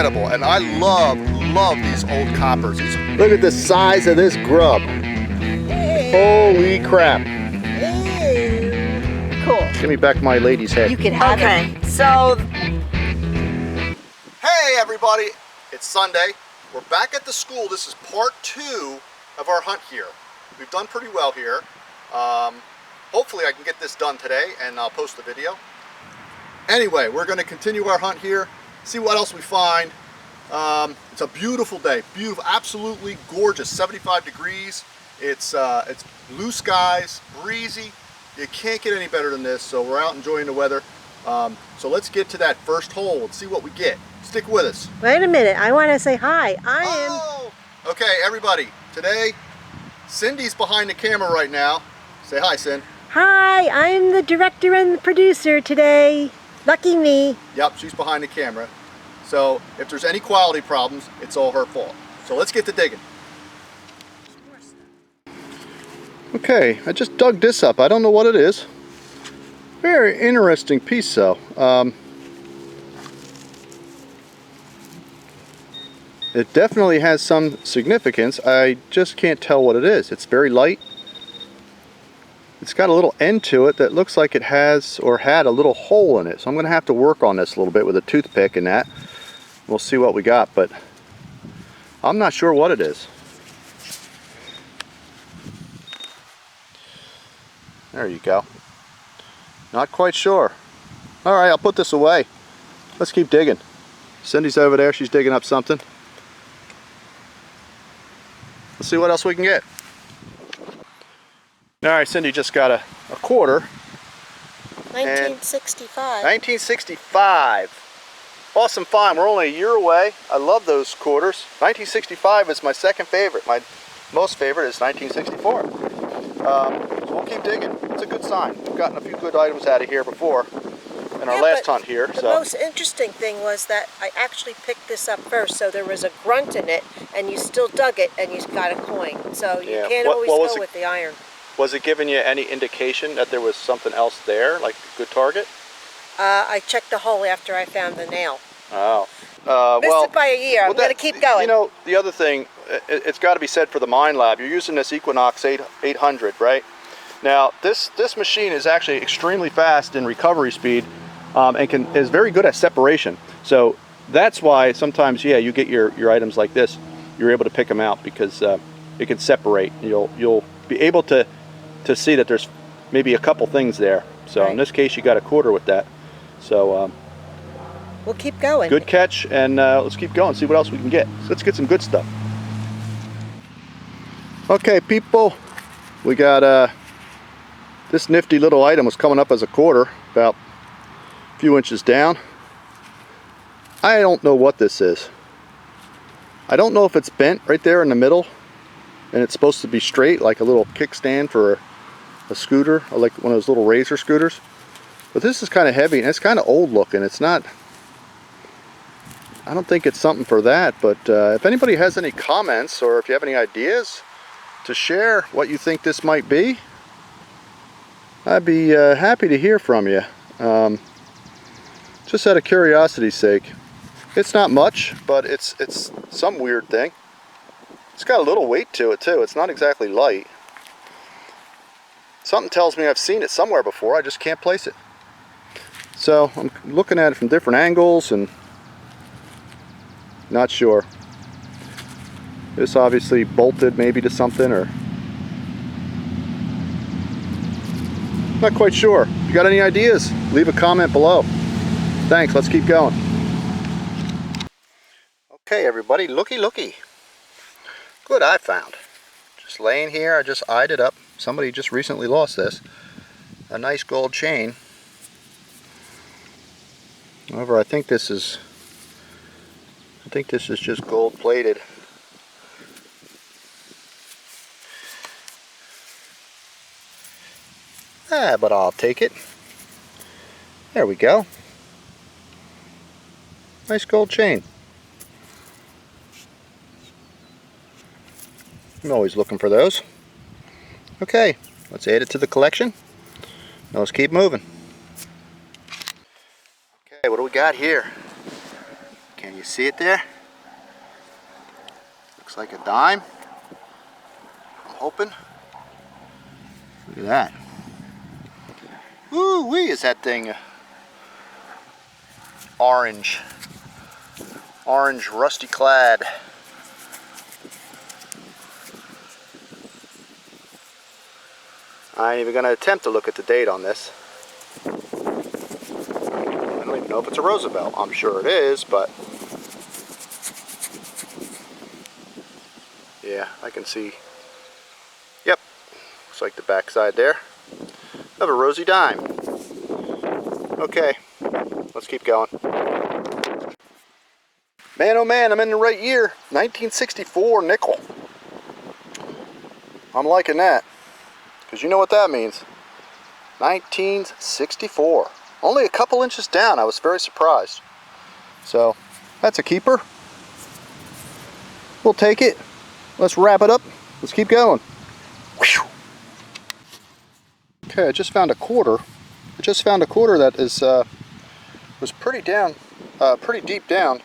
incredible, and I love these old coppers. Look at the size of this grub. Holy crap. Cool. Give me back my lady's head. You can have it. So... Hey everybody, it's Sunday. We're back at the school. This is part 2 of our hunt here. We've done pretty well here. Hopefully I can get this done today and I'll post the video. Anyway, we're going to continue our hunt here, see what else we find. It's a beautiful day, beautiful, absolutely gorgeous, 75 degrees. It's blue skies, breezy. You can't get any better than this, so we're out enjoying the weather. So let's get to that first hole and see what we get. Stick with us. Wait a minute, I want to say hi. Okay, everybody, today Cindy's behind the camera right now. Say hi, Cindy. Hi, I'm the director and the producer today. Lucky me. Yep, she's behind the camera. So if there's any quality problems, it's all her fault. So let's get to digging. Okay, I just dug this up. I don't know what it is. Very interesting piece though. It definitely has some significance. I just can't tell what it is. It's very light. It's got a little end to it that looks like it has or had a little hole in it. So I'm going to have to work on this a little bit with a toothpick and that. We'll see what we got, but I'm not sure what it is. There you go. Not quite sure. All right, I'll put this away. Let's keep digging. Cindy's over there. She's digging up something. Let's see what else we can get. All right, Cindy just got a quarter. 1965. 1965. Awesome find. We're only a year away. I love those quarters. 1965 is my second favorite. My most favorite is 1964. So we'll keep digging. It's a good sign. We've gotten a few good items out of here before in our last hunt here. The most interesting thing was that I actually picked this up first, so there was a grunt in it, and you still dug it, and you got a coin. So you can't always go with the iron. Was it giving you any indication that there was something else there, like a good target? I checked the hole after I found the nail. Oh. Missed it by a year. I'm going to keep going. You know, the other thing, it's got to be said for the Mine Lab. You're using this Equinox 800, right? Now, this machine is actually extremely fast in recovery speed and is very good at separation. So that's why sometimes, yeah, you get your items like this. You're able to pick them out because it can separate. You'll be able to see that there's maybe a couple things there. So in this case, you got a quarter with that. So we'll keep going. Good catch, and let's keep going, see what else we can get. So let's get some good stuff. Okay, people, we got this nifty little item was coming up as a quarter, about a few inches down. I don't know what this is. I don't know if it's bent right there in the middle, and it's supposed to be straight, like a little kickstand for a scooter, or like one of those little razor scooters. But this is kind of heavy, and it's kind of old looking. It's not, I don't think it's something for that, but if anybody has any comments, or if you have any ideas to share what you think this might be, I'd be happy to hear from you. Just out of curiosity's sake. It's not much, but it's some weird thing. It's got a little weight to it too. It's not exactly light. Something tells me I've seen it somewhere before. I just can't place it. So I'm looking at it from different angles and not sure. This obviously bolted maybe to something, or not quite sure. If you got any ideas, leave a comment below. Thanks, let's keep going. Okay everybody, looky. Good, I found. Just laying here, I just eyed it up. Somebody just recently lost this. A nice gold chain. However, I think this is just gold plated. But I'll take it. There we go. Nice gold chain. I'm always looking for those. Okay, let's add it to the collection. Now let's keep moving. Okay, what do we got here? Can you see it there? Looks like a dime. I'm hoping. Look at that. Woo-wee, is that thing orange. Orange, rusty clad. I ain't even gonna attempt to look at the date on this. I don't even know if it's a Roosevelt. I'm sure it is, but yeah, I can see. Yep, looks like the backside there of a rosy dime. Okay, let's keep going. Man, oh man, I'm in the right year. 1964 nickel. I'm liking that. Because you know what that means. 1964. Only a couple inches down. I was very surprised. So, that's a keeper. We'll take it. Let's wrap it up. Let's keep going. Whew. Okay, I just found a quarter. I just found a quarter that is was pretty down, pretty deep down.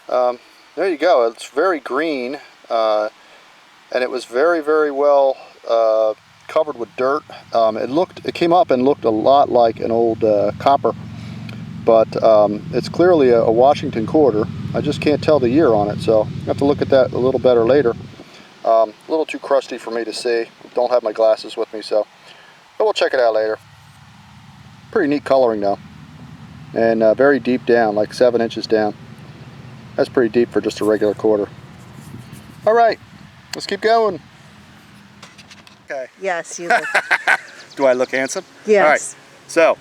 There you go. It's very green, and it was very, very well covered with dirt. It came up and looked a lot like an old copper, but it's clearly a Washington quarter. I just can't tell the year on it, so I have to look at that a little better later. A little too crusty for me to see. Don't have my glasses with me, so but we'll check it out later. Pretty neat coloring though, and very deep down, like 7 inches down. That's pretty deep for just a regular quarter. All right, let's keep going. Okay. Yes, you look. Do I look handsome? Yes. All right. So,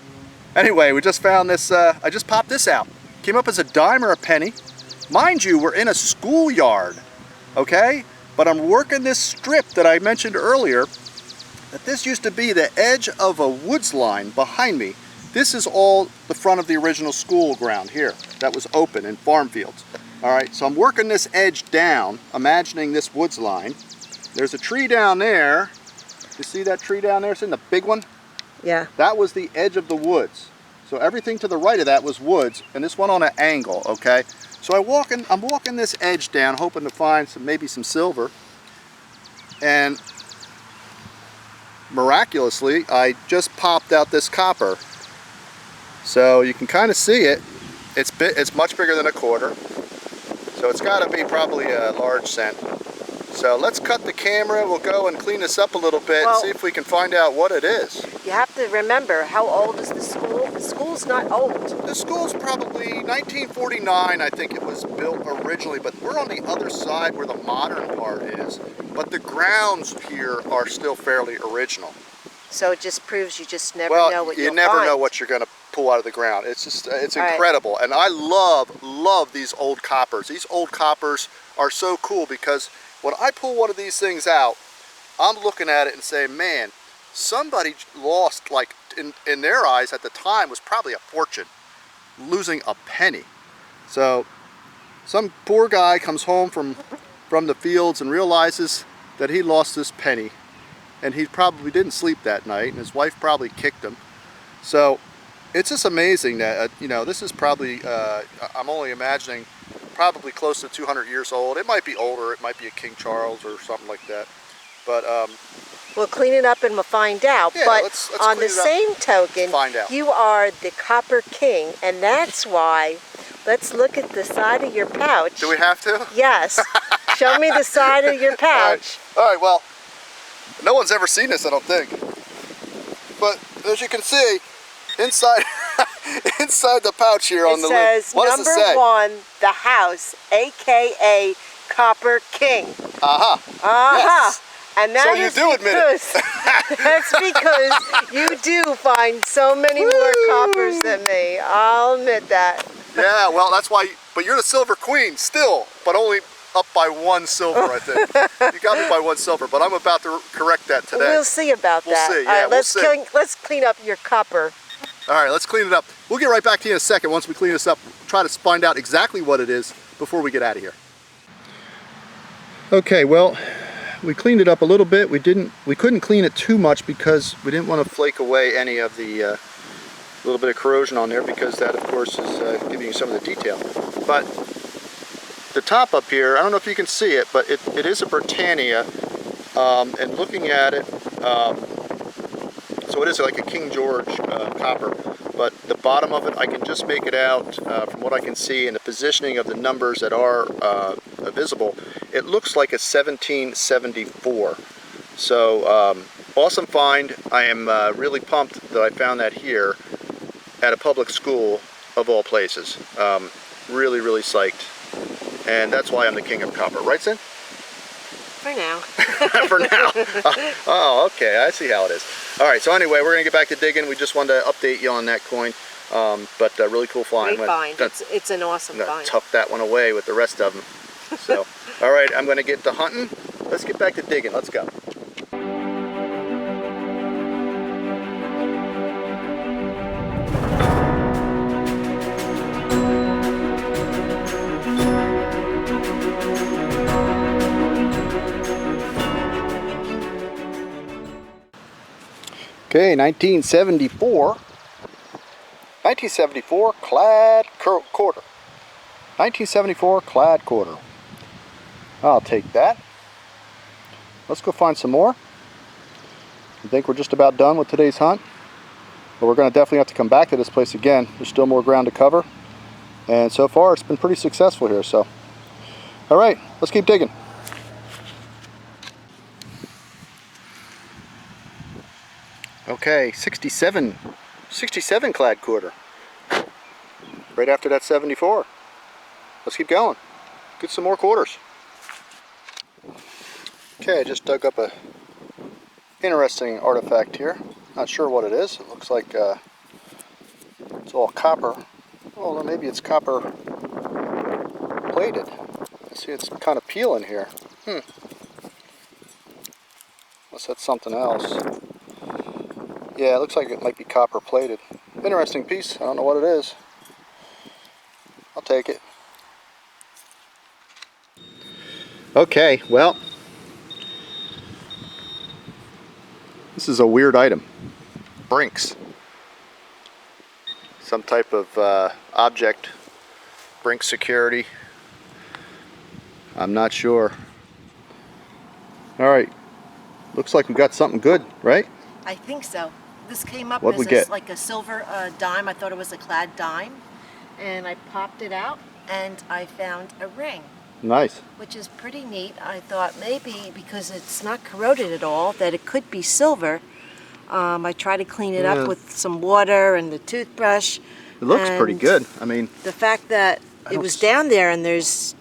anyway, we just found this. I just popped this out. Came up as a dime or a penny. Mind you, we're in a schoolyard, okay? But I'm working this strip that I mentioned earlier. That this used to be the edge of a woods line behind me. This is all the front of the original school ground here that was open in farm fields. All right, so I'm working this edge down, imagining this woods line. There's a tree down there. You see that tree down there? See the big one? Yeah. That was the edge of the woods. So everything to the right of that was woods, and this went on an angle, okay? So I'm walking this edge down, hoping to find maybe some silver. And miraculously, I just popped out this copper. So you can kind of see it. It's much bigger than a quarter. So it's got to be probably a large cent. So let's cut the camera. We'll go and clean this up a little bit and see if we can find out what it is. You have to remember, how old is the school? The school's not old. The school's probably 1949, I think it was built originally, but we're on the other side where the modern part is. But the grounds here are still fairly original. So it just proves you just never know what you'll find. You never know what you're going to pull out of the ground. It's just, it's incredible. And I love these old coppers. These old coppers are so cool because when I pull one of these things out, I'm looking at it and saying, man, somebody lost, like in their eyes at the time, was probably a fortune, losing a penny. So some poor guy comes home from the fields and realizes that he lost this penny. And he probably didn't sleep that night, and his wife probably kicked him. So it's just amazing that, you know, this is probably, I'm only imagining, probably close to 200 years old. It might be older. It might be a King Charles or something like that. But we'll clean it up and we'll find out. Yeah, but let's on the same token, you are the Copper King, and that's why. Let's look at the side of your pouch. Do we have to? Yes. Show me the side of your pouch. All right, well, no one's ever seen this, I don't think. But as you can see, inside inside the pouch here on the lid, what does it say? Number 1, the house, aka Copper King. Uh-huh. Yes. And that so you do admit it. That's because you do find so many more coppers than me. I'll admit that. Yeah, well, that's why. But you're the Silver Queen still, but only up by 1 silver, I think. You got me by 1 silver, but I'm about to correct that today. We'll see about that. We'll see. Yeah, we'll see. Let's clean up your copper. All right, let's clean it up. We'll get right back to you in a second. Once we clean this up, try to find out exactly what it is before we get out of here. Okay, well, we cleaned it up a little bit. We couldn't clean it too much because we didn't want to flake away any of the A little bit of corrosion on there because that, of course, is giving you some of the detail. But the top up here, I don't know if you can see it, but it is a Britannia. And looking at it, so it is like a King George copper. But the bottom of it, I can just make it out from what I can see and the positioning of the numbers that are visible. It looks like a 1774. So awesome find. I am really pumped that I found that here at a public school of all places. Really, really psyched. And that's why I'm the king of copper. Right, Sin? For now. For now. Oh, okay. I see how it is. All right. So anyway, we're going to get back to digging. We just wanted to update you on that coin. But really cool find. Great find. It's an awesome find. Tuck that one away with the rest of them. So, all right. I'm going to get to hunting. Let's get back to digging. Let's go. Okay, 1974 clad quarter. 1974 clad quarter. I'll take that. Let's go find some more. I think we're just about done with today's hunt. But we're going to definitely have to come back to this place again. There's still more ground to cover. And so far it's been pretty successful here. So, all right, let's keep digging. Okay, 67 clad quarter. Right after that 74. Let's keep going. Get some more quarters. Okay, I just dug up a interesting artifact here. Not sure what it is. It looks like it's all copper. Well, maybe it's copper plated. I see it's kind of peeling here. Unless that's something else. Yeah, it looks like it might be copper plated. Interesting piece. I don't know what it is. I'll take it. Okay, well, this is a weird item. Brinks. Some type of object. Brink security. I'm not sure. All right. Looks like we got something good, right? I think so. This came up What'd we as get? like a silver dime. I thought it was a clad dime. And I popped it out and I found a ring. Nice. Which is pretty neat. I thought maybe because it's not corroded at all that it could be silver. I tried to clean it up with some water and the toothbrush. It looks pretty good. I mean, the fact that it was down there and it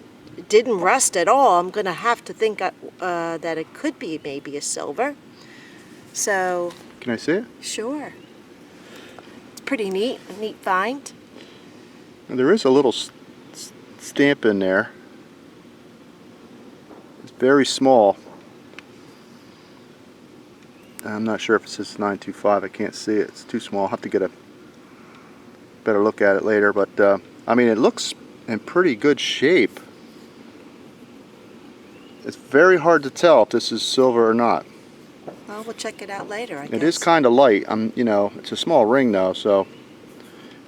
didn't rust at all, I'm going to have to think that it could be maybe a silver. So, can I see it? Sure. It's pretty neat, a neat find. And there is a little stamp in there. It's very small. I'm not sure if it says 925. I can't see it. It's too small. I'll have to get a better look at it later. But I mean, it looks in pretty good shape. It's very hard to tell if this is silver or not. Well, we'll check it out later, I guess. It is kind of light. You know, it's a small ring though, so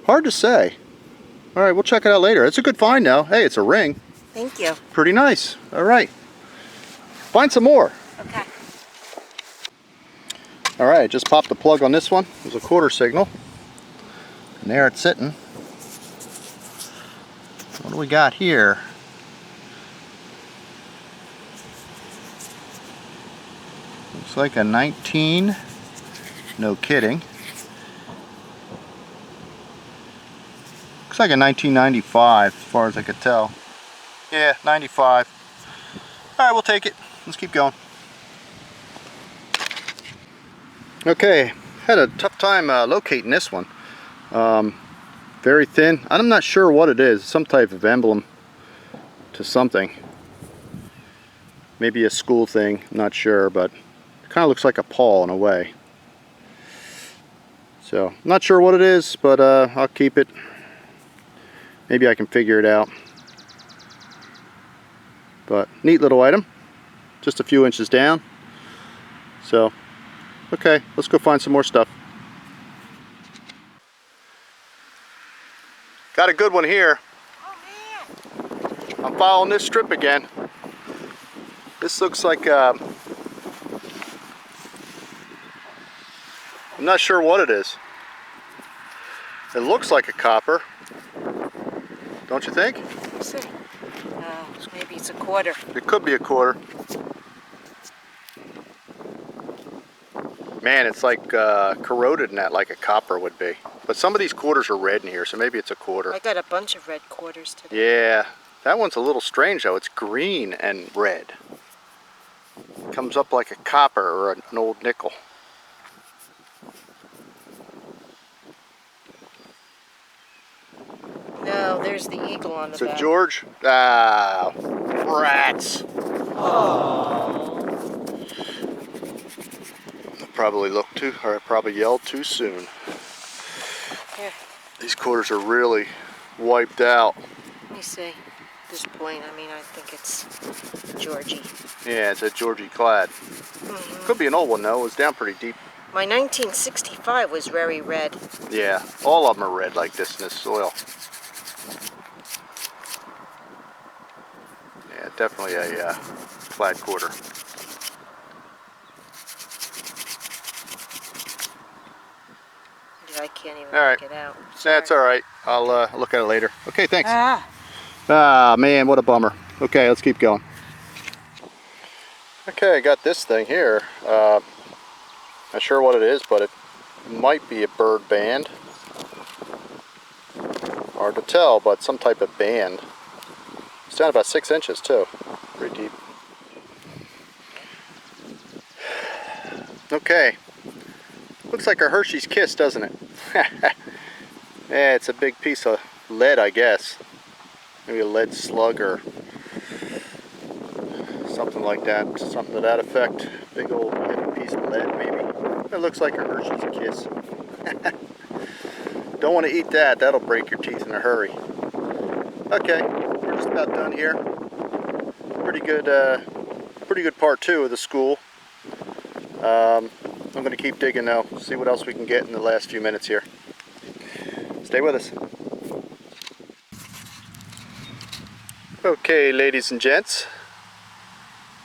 hard to say. All right, we'll check it out later. It's a good find now. Hey, it's a ring. Thank you. Pretty nice. All right. Find some more. Okay. All right, just popped the plug on this one. It was a quarter signal. And there it's sitting. What do we got here? Looks like a 19. No kidding. Looks like a 1995 as far as I could tell. Yeah, 95. All right, we'll take it. Let's keep going. Okay, had a tough time locating this one. Very thin. I'm not sure what it is. Some type of emblem to something. Maybe a school thing. I'm not sure, but it kind of looks like a paw in a way. So, not sure what it is, but I'll keep it. Maybe I can figure it out. But neat little item. Just a few inches down. So, okay, let's go find some more stuff. Got a good one here. Oh man! I'm following this strip again. This looks like I'm not sure what it is. It looks like a copper. Don't you think? Let's see. Maybe it's a quarter. It could be a quarter. Man, it's like corroded in that like a copper would be. But some of these quarters are red in here, so maybe it's a quarter. I got a bunch of red quarters today. Yeah, that one's a little strange though. It's green and red. It comes up like a copper or an old nickel. No, there's the eagle on the So back. George, ah, rats. Oh. I probably yelled too soon. Here, These quarters are really wiped out. let me see. At this point, I mean, I think it's Georgie. Yeah, it's a Georgie clad. Could be an old one though. It was down pretty deep. My 1965 was very red. Yeah, all of them are red like this in this soil. Yeah, definitely a clad quarter. Yeah, I can't even All right. make it out. That's all right. I'll look at it later. Okay, thanks. Ah. Ah, man, what a bummer. Okay, let's keep going. Okay, I got this thing here. Not sure what it is, but it might be a bird band. Hard to tell, but some type of band. It's down about 6 inches too. Pretty deep. Okay. Looks like a Hershey's Kiss, doesn't it? Yeah, it's a big piece of lead, I guess. Maybe a lead slug or something like that. Something to that effect. Big old heavy piece of lead, maybe. It looks like a Hershey's Kiss. Don't want to eat that. That'll break your teeth in a hurry. Okay, we're just about done here. Pretty good part 2 of the school. I'm going to keep digging now, see what else we can get in the last few minutes here. Stay with us. Okay, ladies and gents.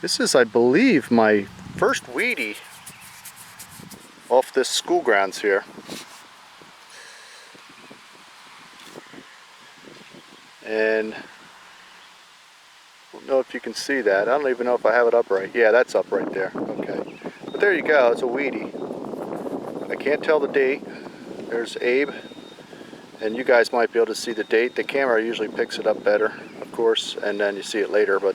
This is, I believe, my first weedie off this school grounds here. And I don't know if you can see that. I don't even know if I have it up right. Yeah, that's up right there. Okay. But there you go. It's a weedie. I can't tell the date. There's Abe. And you guys might be able to see the date. The camera usually picks it up better, of course, and then you see it later. But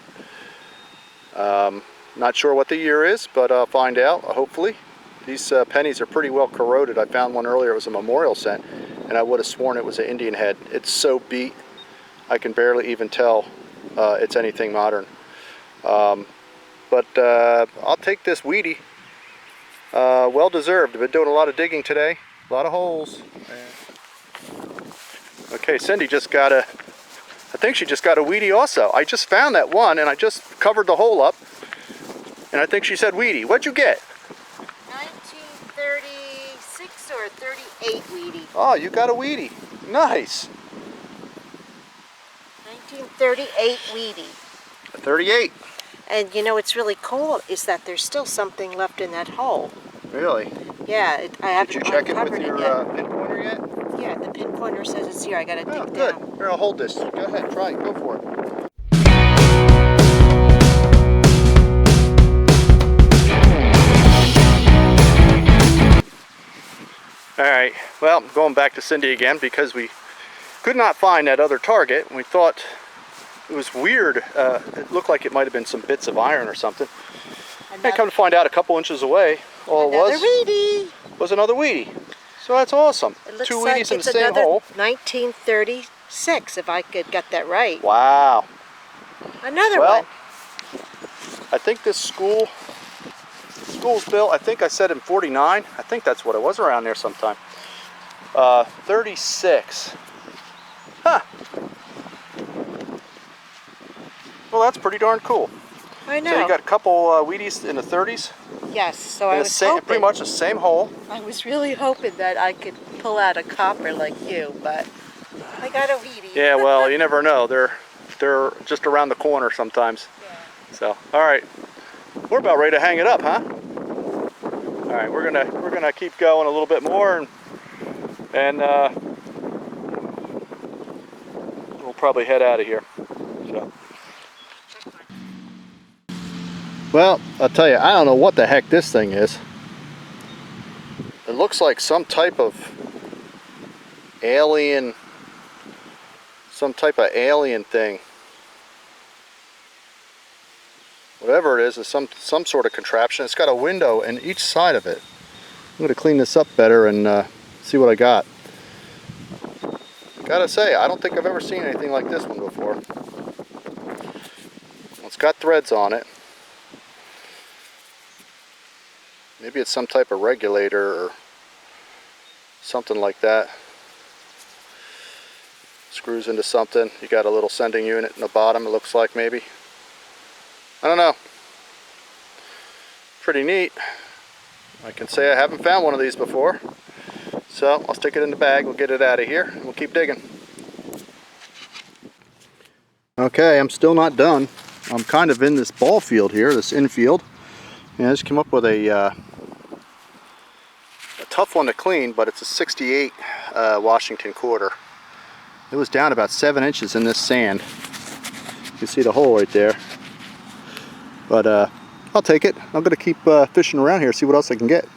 not sure what the year is, but I'll find out, hopefully. These pennies are pretty well corroded. I found one earlier. It was a memorial cent, and I would have sworn it was an Indian head. It's so beat, I can barely even tell it's anything modern. But I'll take this weedie. Well deserved. I've been doing a lot of digging today. A lot of holes. Okay, Cindy just got a, I think she just got a weedie also. I just found that one and I just covered the hole up. And I think she said weedie. What'd you get? 1936 or 38 weedie. Oh, you got a weedie. Nice. 1938 weedie. 38. And you know what's really cool is that there's still something left in that hole. Really? Yeah, I haven't Did you check it with uncovered your yet. pin pointer yet? Yeah, the pin pointer says it's here. I gotta Oh, dig good. down. Here, I'll hold this. Go ahead, try it. Go for it. Alright, well, going back to Cindy again because we could not find that other target. And we thought it was weird. It looked like it might have been some bits of iron or something. And come to find out, a couple inches away, all it was another weedie. So that's awesome. It looks 2 like weedies in the it's same another hole. 1936, if I could get that right. Wow. Another Well, one. I think this school's built, I think I said in 49. I think that's what it was, around there sometime. 36. Huh. Well, that's pretty darn cool. I know. So you got a couple weedies in the 30s? Yes, so I was hoping. Pretty much the same hole. I was really hoping that I could pull out a copper like you, but I got a Wheatie. Yeah, well, you never know. They're just around the corner sometimes. Yeah. So, all right, we're about ready to hang it up, huh? All right, we're gonna keep going a little bit more, and we'll probably head out of here. So. Well, I'll tell you, I don't know what the heck this thing is. It looks like some type of alien thing. Whatever it is some sort of contraption. It's got a window in each side of it. I'm going to clean this up better and see what I got. Gotta say, I don't think I've ever seen anything like this one before. It's got threads on it. Maybe it's some type of regulator or something like that. Screws into something. You got a little sending unit in the bottom, it looks like, maybe. I don't know. Pretty neat. I can say I haven't found one of these before. So I'll stick it in the bag, we'll get it out of here, and we'll keep digging. Okay, I'm still not done. I'm kind of in this ball field here, this infield. And I just came up with a tough one to clean, but it's a 68 Washington quarter. It was down about 7 inches in this sand. You can see the hole right there. But I'll take it. I'm going to keep fishing around here, see what else I can get.